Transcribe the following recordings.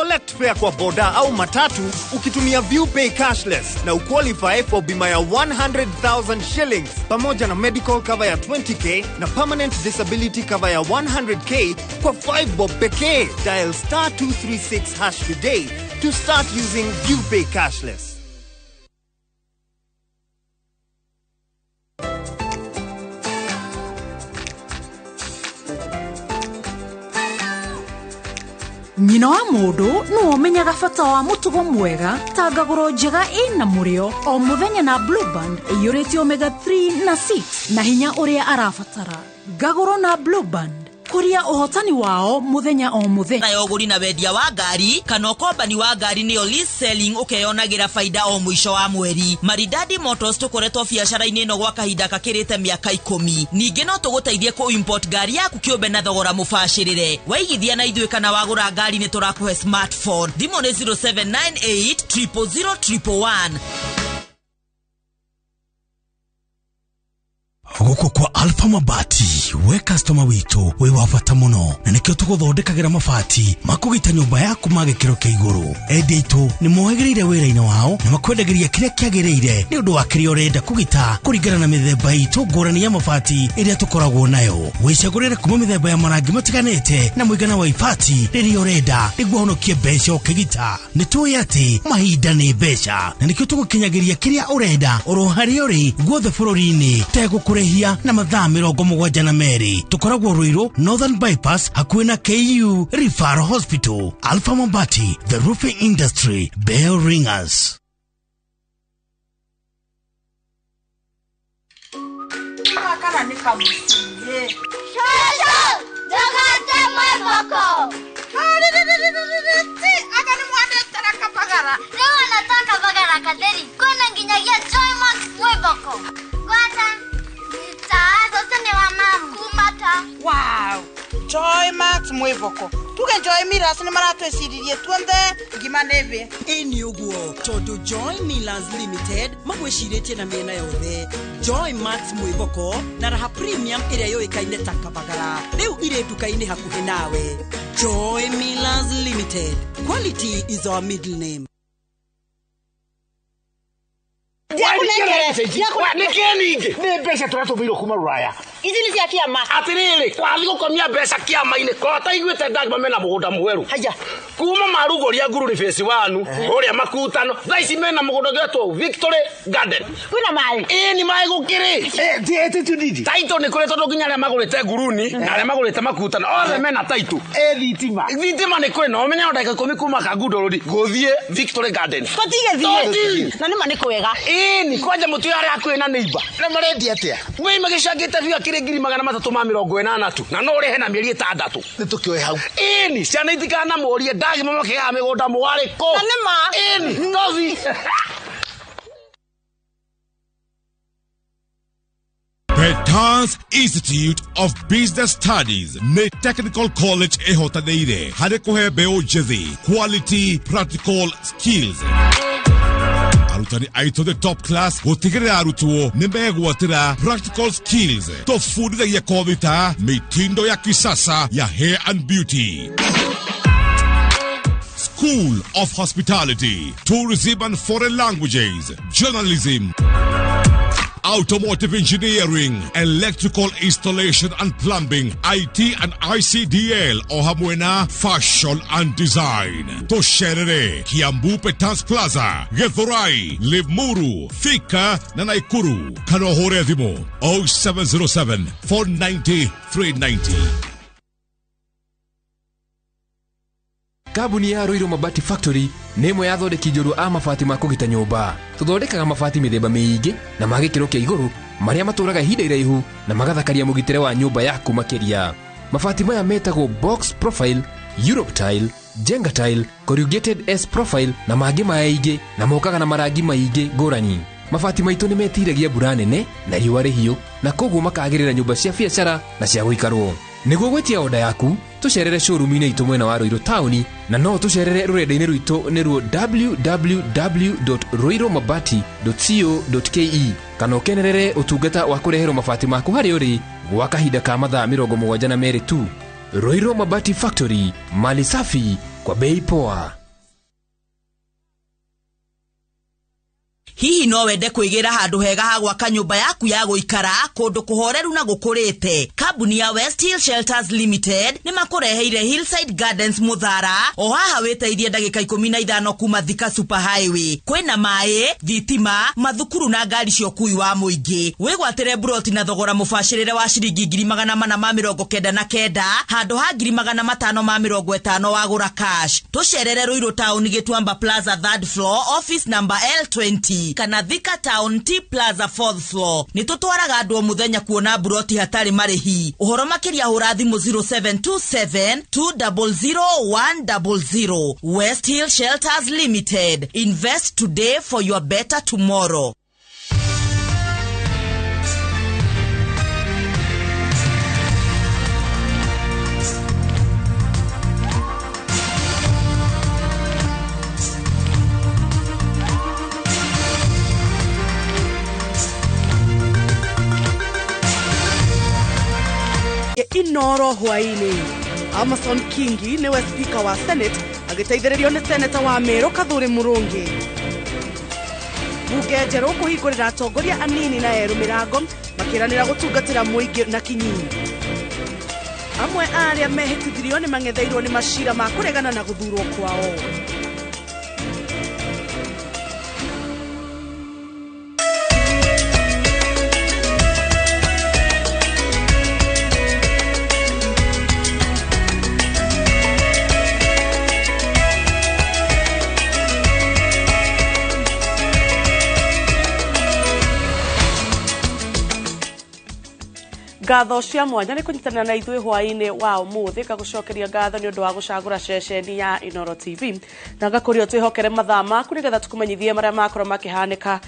collect fare kwa boda au matatu ukitumia ViewPay cashless na uqualify for bima ya 100,000 shillings pamoja na medical cover ya 20k na permanent disability cover ya 100k kwa 5 bob pekee. Dial *236# today to start using ViewPay cashless. Nyina wa mundu no menyaga bata wa mutugo mwega ta ngaguro njega ina murio o muthenya na Blue Band iyurĩtio omega 3 na 6 na hinya uria arabatara. Ngaguro na Blue Band kuria uhotani wao muthenya o muthenya. Na yoguri na wendia wa ngari kana kombani wa ngari niyo lease selling ukeyonagira faida o mwisho wa mweri. Maridadi Motors tukoretwo biashara-ini ino gwa kahinda kakirite miaka 10. Ningi no tuguteithie ku import ngari yaku kiumbe na thogora mubashirire. Waigithia na ithuĩ kana wagura ngari ni turakuhe smartphone. Thimo ni 0798 000 111. Guko kwa Alpha Mabati we customer wito we wafata muno na nikyo tuguthondekagira mabati makugita nyumba yaku magikiro kia iguru. Edito ni mohegereire wira-ini wao na makwendagiria kiria kiagireire ni undu wa kiria urenda kugita kuringana na mithemba itu ngurani ya mabati iria tukoragwo nayo. Wicagurire kuma mithemba ya marangi matiganite na muigana wa ibati riria urenda niguo honokie mbeca ukigita. Ni tuĩ ati mahinda ni mbeca na nikyo tugukinyagiria kiria urenda oro haria uri guothe bururi-ini tegukure na mathaa 72 tukoragwo Ruiru Northern Bypass hakuhĩ na KU Referral Hospital. Alpha Mabati, the roofing industry, bell ringers. Wow, Joy Max mwivoko. Tuge Joy Miras ni maratweciririe tuonde ngima nebe. Eni uguo todo Joy Millers Limited magwiciritie na miena yothe. Joy Max mwivoko na raha premium iria yoikaine ta kabagara. Riu ire duka-ini hakuhi nawe. Joy Millers Limited. Quality is our middle name. Ni mbeca turatumirwo kuma Ruraya. Izi ni cia kiama. Atiriri, wathi gukomia mbeca kiama-ini kota iguite ndagima mena mugunda mweru. Haya. Kuma marugoria ngururi phase 1 uria makutano. Thaici mena mugunda getwo Victory Garden. Kwina mai. Ni mai gukiri. Tiete tudidi. Taito ni kure tondu nginya aria magurite nguruni na aria magurite makutano. Othe mena taito. Thitima. Thitima ni kure no menya ndaka 10 kuma kagundo rodi. Guthie Victory Garden. Totige thie. Na nima ni kwega. Ni kwanja mutu aria akwina neighbor. Na marendi atia. Wei magicangite biga kire 380 tu. Na no urihe na mieri 6. Ni tukioe hau. Ni ciana itikana morie ndagima makiga migunda mwariko. Na nima. Ni ngovi. Petans Institute of Business Studies ne Technical College ehotadeire hade kuhe beo jethi quality practical skills. Arutani aito the top class gotigere arutuo nimegwatira practical skills tofundithagia kovita mitindo ya kisasa ya hair and beauty. School of Hospitality, Tourism and Foreign Languages, Journalism, Automotive Engineering, Electrical Installation and Plumbing, IT and ICDL, Ohamwena, Fashion and Design. Tosherere, Kiambu Petans Plaza, Gethorai, Limuru, Thika, Nanaikuru, Kanohore Dimo, 0707 490 390. Kabuni ya Ruiru Mabati Factory nemo yathondeki njuru a mabati ma kugita nyumba. Tuthondekaga mabati mithemba miingi na magikiro kia iguru maria maturaga ihinda iraihu na magathakaria mugitire wa nyumba yaku makiria. Mabati maya metagwo box profile, Europe tile, Jenga tile, corrugated S profile na mangĩ maingĩ na mokaga na marangi maingĩ ngũrani. Mabati maitũ nĩ metiragia mbura nene na riũa rĩhiũ na koguo makagĩrĩra nyumba cia biacara na cia gũikarwo. Nĩguo gwetia oda yaku tucerere showroom-inĩ itũ mwena wa Ruiru town na no tucerere rurenda-inĩ rwitũ nĩruo www.ruiromabati.co.ke kana ũkenerere ũtungata wa kũreherwo mabati maku harĩa ũrĩ gwa kahinda ka mathaa 72 tu. Ruiru Mabati Factory, mali safi kwa bei poa. hihi no wende kwĩgira handu hega ha gwaka nyũmba yaku ya gũikara kũndũ kũhoreru na gũkũrĩte. Kambuni ya West Hill Shelters Limited nĩ makũreheire Hillside Gardens Muthara, o haha wĩteithie ndagĩka 15 kuma Thika Super Highway. Kwĩna maĩ, thitima, mathukuru na ngari cia ũkui wa mũingĩ. Wĩgwatĩre broti na thogora mũbacĩrĩre wa ciringi 499 handũ ha 550 wagũra cash. Tũcerere Ruiru Town Gĩtuamba Plaza 3rd floor office number L20 kana Thika Town T Plaza 4th floor. Nĩ tũtwaraga andũ o mũthenya kuona broti hatarĩ marĩhi. Ũhoro makĩria hũra thimũ 0727 200 100. West Hill Shelters Limited. Invest today for your better tomorrow. Inoro hwaini Amason Kingi nĩwe spika wa Senate agĩteithĩrĩrio nĩ seneta wa Meru Kathuri Murungi. Bunge njerũ kũhingũrĩra atongoria anini na erũ mĩrango makĩranĩra gũtungatĩra mũingĩ na kinyi. Amwe arĩa mehĩtithirio nĩ mang'etheirwo nĩ macira ma kũregana na gũthurwo kwao. Ngatho cia mwanya nĩ kũnyitanĩra na ithuĩ hwaĩ-inĩ wa ũmũthĩ, ngagũcokeria ngatho nĩ ũndũ wa gũcagũra ceceni ya Inoro TV na ngakũria twĩhokere mathaa maku nĩgetha tũkũmenyithie marĩa makorwo makĩhanĩka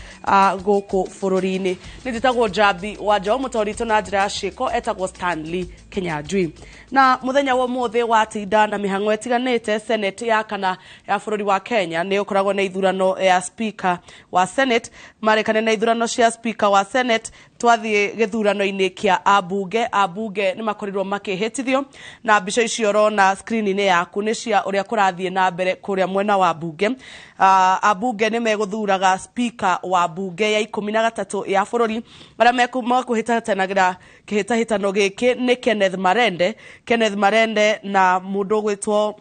gũkũ bũrũri-inĩ. Nĩ njĩtagwo Njambi wa Njaũ, mũtũũri na njĩra ya ciĩko etagwo Stanley Kinyanjui. Na mũthenya wa ũmũthĩ watinda na mĩhang'o ĩtiganĩte, Senate ya kana ya bũrũri wa Kenya nĩ ũkoragwo na ithurano ya spika wa Senate. Marekane na ithurano cia spika wa Senate twathiĩ gĩthurano-inĩ kĩa ambunge nĩ makorirwo makĩhĩtithio, na mbica icio ũrona screen-inĩ yaku nĩ cia ũrĩa kũrathiĩ na mbere kũrĩa mwena wa mbunge. Ambunge nĩ megũthuraga spika wa mbunge ya 13 ya bũrũri. Arĩa mekũhĩtanagĩra kĩhĩtahĩtano gĩkĩ nĩ Kenneth Marende na mũndũ ũgwĩtwo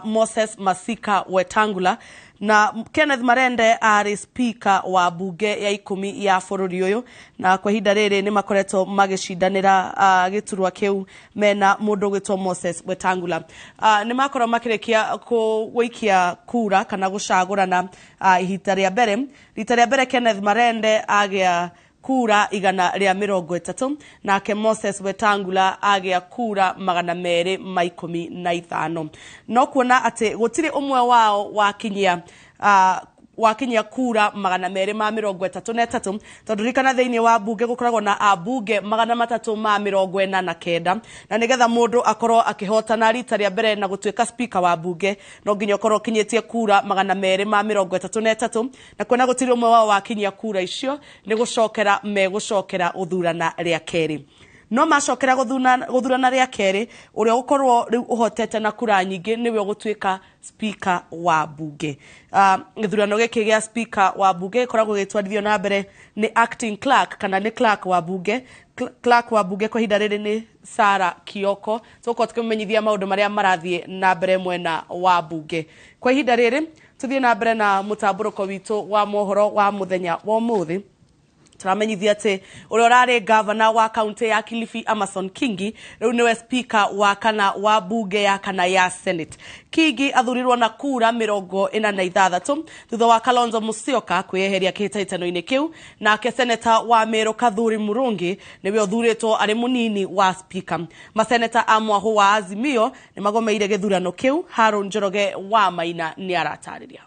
Moses Masika Wetangula. Na Kenneth Marende arĩ spika wa bunge ya 10 ya bũrũri ũyũ, na kwa ihinda rĩrĩ nĩ makoretwo magĩcindanĩra gĩturwa kĩu mena mũndũ ũgwĩtwo Moses Wetangula. Nĩ makorwo makĩrĩkia gũikia kura kana gũcagũrana rita rĩa mbere Kenneth Marende agĩa kura 130, nake Moses Wetangula agĩa kura 215. No kuona atĩ gũtirĩ ũmwe wao wakinyia kura 233, tondũ rikana thĩinĩ wa bunge gũkoragwo na ambunge 349, na nĩgetha mũndũ akorwo akĩhotana rita rĩa mbere na gũtuĩka spika wa bunge no nginya ũkorwo kinyĩtie kura 233, na kuona gũtirĩ ũmwe wao wakinyia kura icio nĩ megũcokera ũthurana rĩa kerĩ. No macokera gũthurana rĩa kerĩ, ũrĩa ũkorwo rĩu ũhotete na kura nyingĩ nĩwe ũgũtuĩka spika wa bunge. Gĩthurano gĩkĩ gĩa spika wa bunge gĩkoragwo gĩtwarithio na mbere nĩ acting clerk kana nĩ clerk wa bunge. Clerk wa bunge kwa ihinda rĩrĩ nĩ Sarah Kioko. Tũkorwo tukĩmenyithia maũndũ marĩa marathiĩ na mbere mwena wa bunge. Kwa ihinda rĩrĩ tuthiĩ na mbere na mũtambũrũko witũ wa mohoro wa mũthenya wa ũmũthĩ. Turamenyithia atĩ ũrĩa ũrarĩ governor wa kaunti ya Kilifi Amason Kingi rĩu nĩwe spika wa kana wa bunge ya kana ya Senate. Kingi athurirwo na kura 46 thutha wa Kalonzo Musyoka kwĩyeheria kĩhĩtahĩtano-inĩ kĩu, nake seneta wa Meru Kathuri Murungi nĩwe ũthurĩtwo arĩ mũnini wa spika. Maseneta a mwahũ wa Azimio nĩ magomeire gĩthurano kĩu. Harun Njoroge wa Maina nĩ aratarĩria.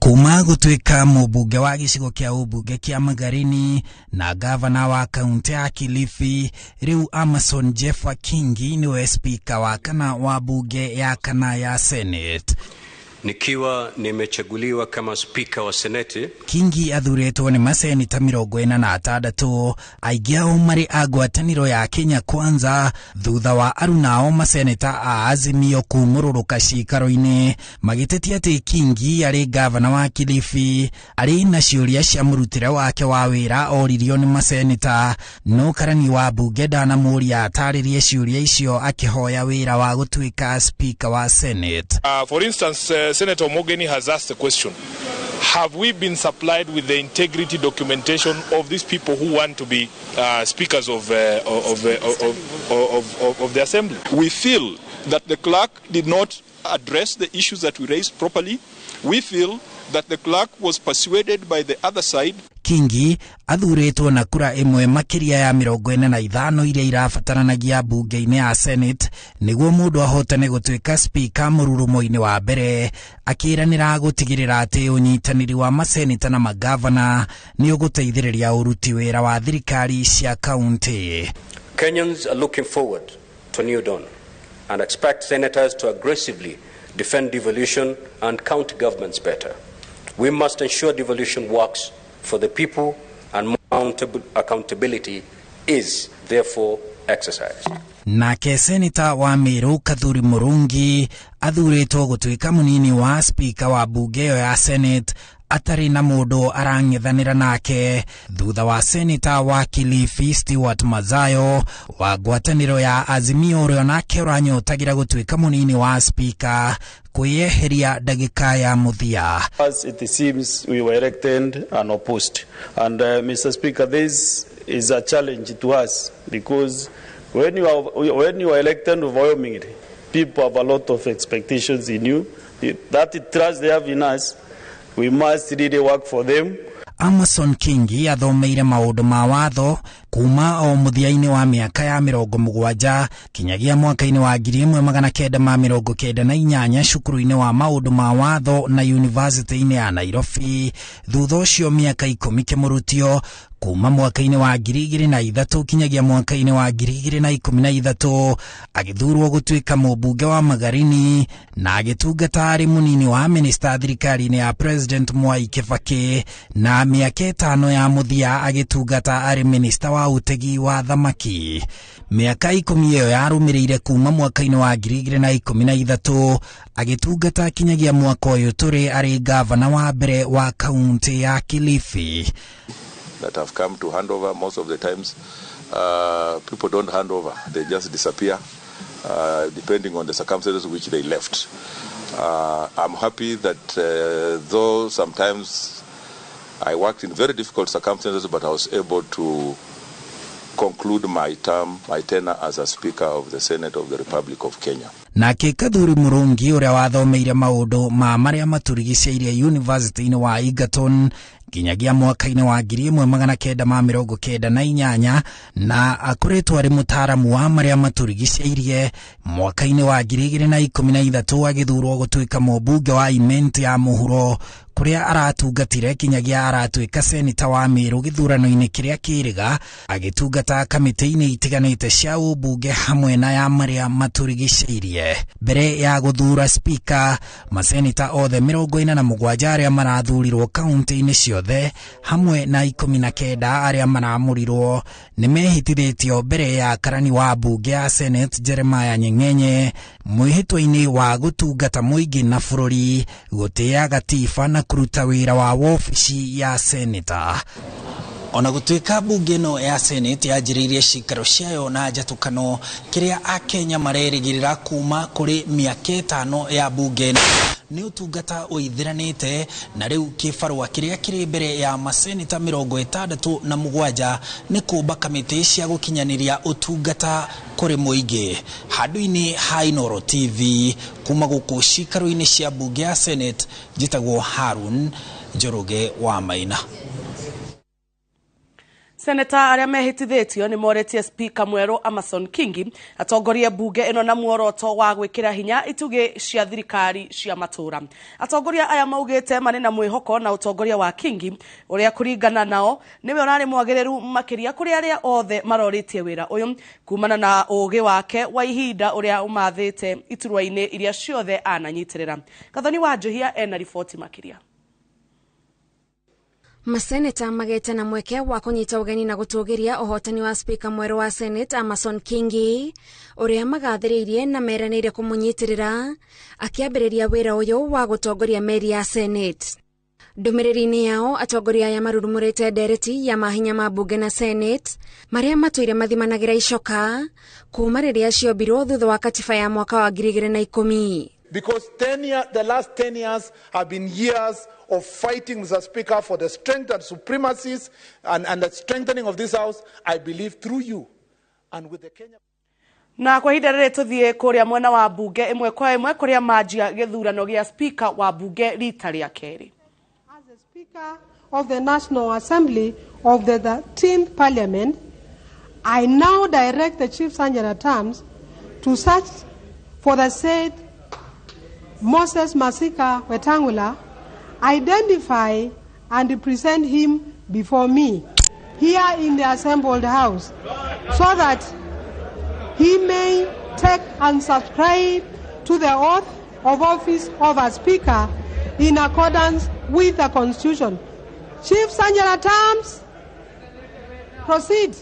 Kuma gũtuĩka mũmbunge wa gĩcigo kĩa ũmbunge kĩa Magarini na gavana wa kaunti ya Kilifi, rĩu Amason Jeffa Kingi nĩwe spika wa kana wa bunge ya kana ya Senate. Nikiwa nimechaguliwa kama spika wa seneti, Kingi athuretwo ni maseneta 46 aingĩ ao marĩ a ngwatanĩro ya Kenya Kwanza thutha wa arunao maseneta a Azimio kumũrũrũka ciikaro-inĩ magĩtetia atĩ Kingi arĩ gavana wa Kilifi arĩ na ciũria cia mũrutĩre wake wa wĩra oririo nĩ maseneta, no karani wa mbunge ndanamũria atarĩrie ciũria icio akĩhoya wĩra wa gũtuĩka spika wa Senate. For instance, Senator Mogeni has asked the question, have we been supplied with the integrity documentation of these people who want to be speakers of the assembly? We feel that the clerk did not address the issues that we raised properly. We feel that the clerk was persuaded by the other side. Kingi athuretwo na kura imwe makiria ya 45 iria irabataranagia bunge-inĩ ya Senate nĩguo mũndũ ahotane gũtuĩka spika mũrurumo-inĩ wa mbere, akĩranĩra gũtigĩrĩra atĩ ũnyitanĩri wa maseneta na magavana nĩ ũgũteithĩrĩria ũruti wĩra wa thirikari cia kaunti. Kenyans are looking forward to New Dawn and expect senators to aggressively defend devolution and county governments better. We must ensure devolution works for the people and accountability is therefore exercised. Nake seneta wa Meru Kathuri Murungi athuretwo gũtuĩka mũnini wa spika wa bunge ya Senate atari na mũndũ arang'ethanĩra nake thutha wa seneta wa Kilifi Stewart Mazayo wa ngwatanĩro ya Azimio ũrĩa nake ũranyotagira gũtuĩka mũnini wa spika kwĩyeheria ndagĩka ya mũthia. As it seems, we were elected unopposed, and Mr. Speaker, this is a challenge to us because when you are elected overwhelmingly, people have a lot of expectations in you. That trust they have in us, we must really work for them. Amason Kingi athomeire maũndũ ma watho kuma o mũthia-inĩ wa mĩaka ya 70 kinyagia mwaka-inĩ wa 1998 cukuru-inĩ wa maũndũ ma watho na university-inĩ ya Nairobi. Thutha ũcio mĩaka 10 kĩmũrutio kuma mwaka-inĩ wa 2003 kinyagia mwaka-inĩ wa 2013 agĩthurwo gũtuĩka mũmbunge wa Magarini na agĩtungata arĩ mũnini wa minista thirikari-inĩ ya President Mwai Kibaki, na mĩaka 5 ya mũthia agĩtungata arĩ minista wa utegi wa thamaki. Mĩaka 10 ĩyo yarũmĩrĩire kuma mwaka-inĩ wa 2013 agĩtungata kinyagia mwaka ũyũ tũrĩ arĩ gavana wa mbere wa kaunti ya Kilifi. That have come to hand over. Most of the times, people don't hand over; they just disappear, depending on the circumstances which they left. I'm happy that though sometimes I worked in very difficult circumstances, but I was able to conclude my tenure as a Speaker of the Senate of the Republic of Kenya. Nake Kathuri Murungi ũrĩa wathomeire maũndũ ma marĩa maturigicĩirie university-inĩ wa Egerton kinyagia mwaka-inĩ wa 1998 na akoretwo arĩ mũtaaramu wa marĩa maturigicĩirie mwaka-inĩ wa 2013 agĩthurwo gũtuĩka mũmbunge wa Imenti ya mũhuro kũrĩa aratungatire kinyagia aratuĩka seneta wa Meru gĩthurano-inĩ kĩrĩa kĩrĩga agĩtungata kamĩtĩ-inĩ itiganĩte cia ũmbunge hamwe na ya marĩa maturigicĩirie. Mbere ya gũthura spika, maseneta othe 47 arĩa marathurirwo kaunti-inĩ ciothe hamwe na 19 arĩa maramũrirwo nĩmehĩtithĩtio mbere ya karani wa bunge ya Senate Jeremiah Nyeng'enye mwĩhĩtwa-inĩ wa gũtungata mũingĩ na bũrũri, gũtĩa gatiba na kũruta wĩra wa wobici ya seneta. Ona gũtuĩka bunge no ya Senate yanjĩrĩirie cikaro ciayo na njatũkano, kĩrĩa akenya marerĩgĩrĩra kuma kũrĩ mĩaka 5 ya bunge nĩ ũtungata ũithiranĩte, na rĩu kĩbarũa kĩrĩa kĩrĩ mbere ya maseneta 67 nĩ kũmba kamĩtĩ cia gũkinyanĩria ũtungata kũrĩ mũingĩ. Handũ-inĩ ha Inooro TV kuma gũkũ cikaro-inĩ cia bunge ya Senate, njĩtagwo Harun Njoroge wa Maina. Seneta aria mehitithitio ni moretie spika mweru Amason Kingi atongoria mbunge ino na muoroto wa gwikira hinya itugi cia thirikari cia matura. Atongoria aya maugite mane na mwihoko na utongoria wa Kingi uria kuringana nao niwe urari mwagiriru makiria kuri aria othe maroritie wira uyu kumana na ugi wake wa ihinda uria umathite iturwa-ini iria ciothe ananyitirira. Gathoni wa Johia ena ripoti makiria. Maseneta magete na mweke wa kunyita ugeni na gutugiria uhotani wa spika mweru wa Senate Amason Kingi uria magathiriirie na meranire kumunyitirira akiambiriria wira uyu wa gutongoria meri ya Senate. Ndumiriri-ini yao atongoria ya marurumurite ndereti ya mahinya ma mbunge na Senate maria matuire mathimanagira icoka kuma riria ciombirwo thutha wa katiba ya mwaka wa 2010. Because the last 10 years have been years of fighting, Mr. Speaker, for the strength and supremacies and the strengthening of this House, I believe, through you. And with the Kenya... Na kwa hida rere tuthie kuria mwena wa mbunge imwe kwa imwe kuria majia githurano gia spika wa mbunge rita ria keri. As the Speaker of the National Assembly of the 13th Parliament, I now direct the Chief Sergeant at Arms to search for the said Moses Masika Wetangula, identify and present him before me here in the assembled house so that he may take and subscribe to the oath of office of a speaker in accordance with the Constitution. Chief Sergeant at Arms, proceed.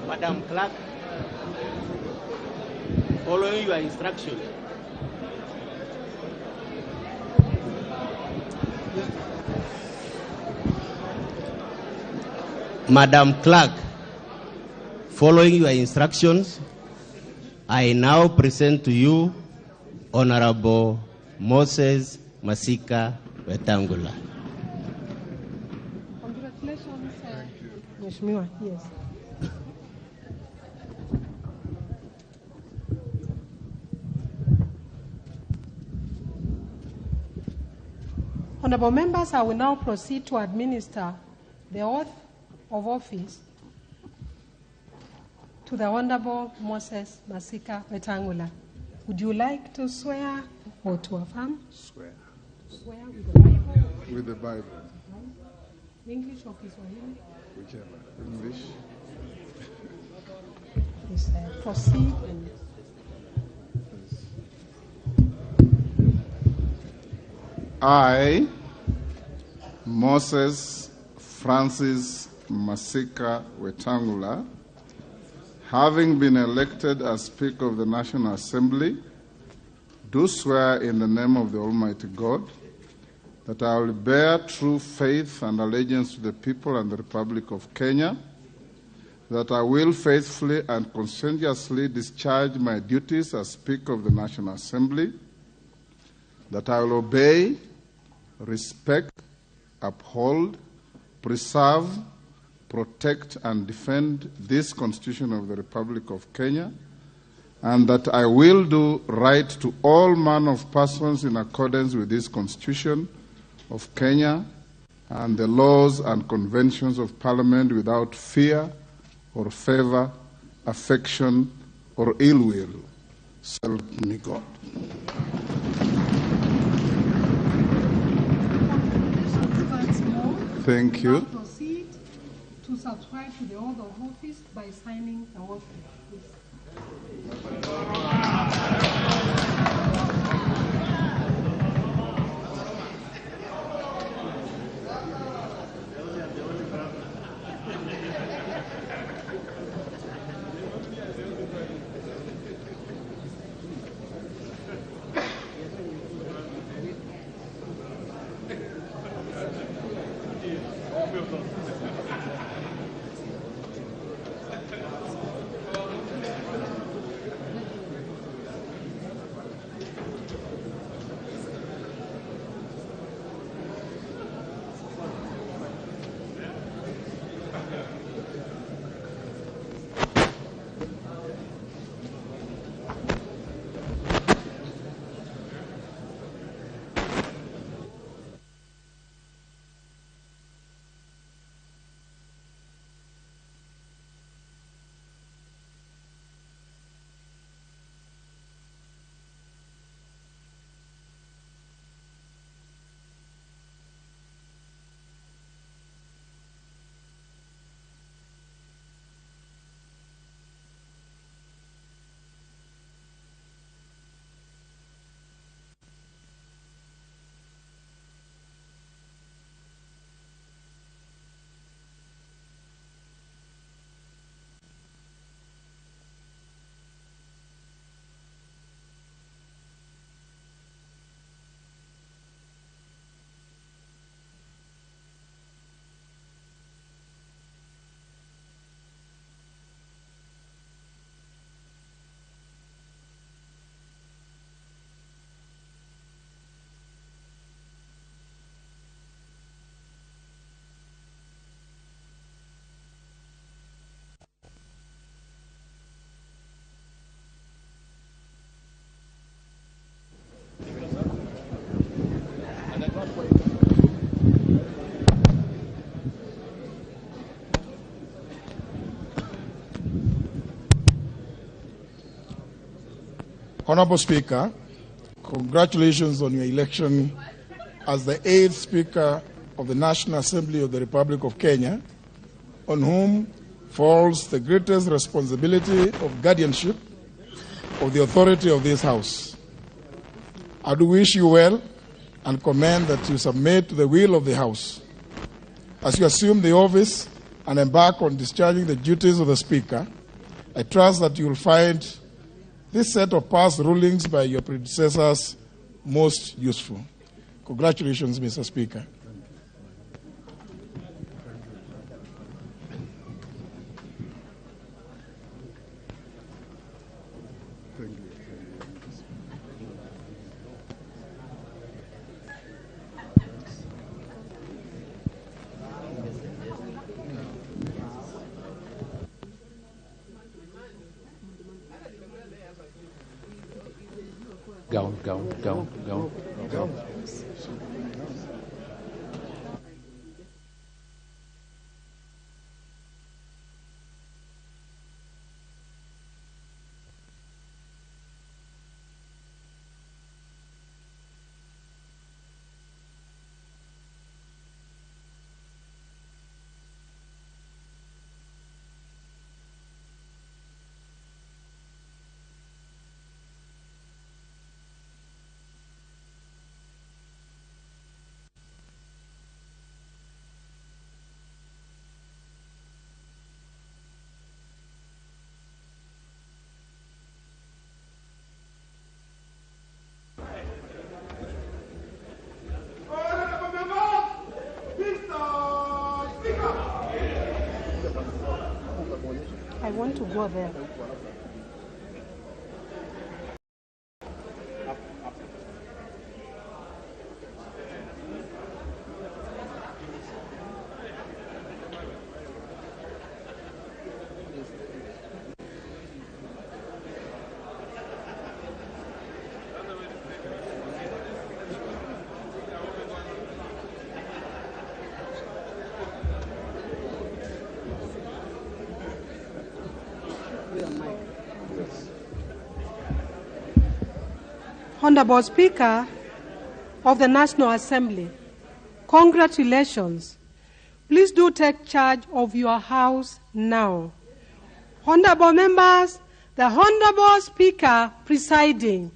Madam Clerk. following your instructions. Madam Clerk, following your instructions, I now present to you Honorable Moses Masika Wetangula. Congratulations, Mheshimiwa. Yes. Honorable members, I will now proceed to administer the oath of office to the Honorable Moses Masika Wetangula. Would you like to swear or to affirm? Swear. Swear with the Bible? With the Bible. English or Kiswahili? Whichever. English. Please proceed. I, Moses Francis Masika Wetangula, having been elected as Speaker of the National Assembly, do swear in the name of the Almighty God that I will bear true faith and allegiance to the people and the Republic of Kenya, that I will faithfully and conscientiously discharge my duties as Speaker of the National Assembly, that I will obey, respect, uphold, preserve, protect, and defend this Constitution of the Republic of Kenya, and that I will do right to all manner of persons in accordance with this Constitution of Kenya and the laws and conventions of Parliament without fear or favor, affection, or ill will. So help me God. Thank you. Proceed to subscribe to the oath of office by signing the oath. Honorable Speaker, congratulations on your election as the 8th Speaker of the National Assembly of the Republic of Kenya, on whom falls the greatest responsibility of guardianship of the authority of this House. I do wish you well and commend that you submit to the will of the House. As you assume the office and embark on discharging the duties of the Speaker, I trust that you will find this set of past rulings by your predecessors most useful. Congratulations, Mr. Speaker. Go. I want to go there. Honorable Speaker of the National Assembly, congratulations. Please do take charge of your house now. Honorable members, the Honorable Speaker presiding.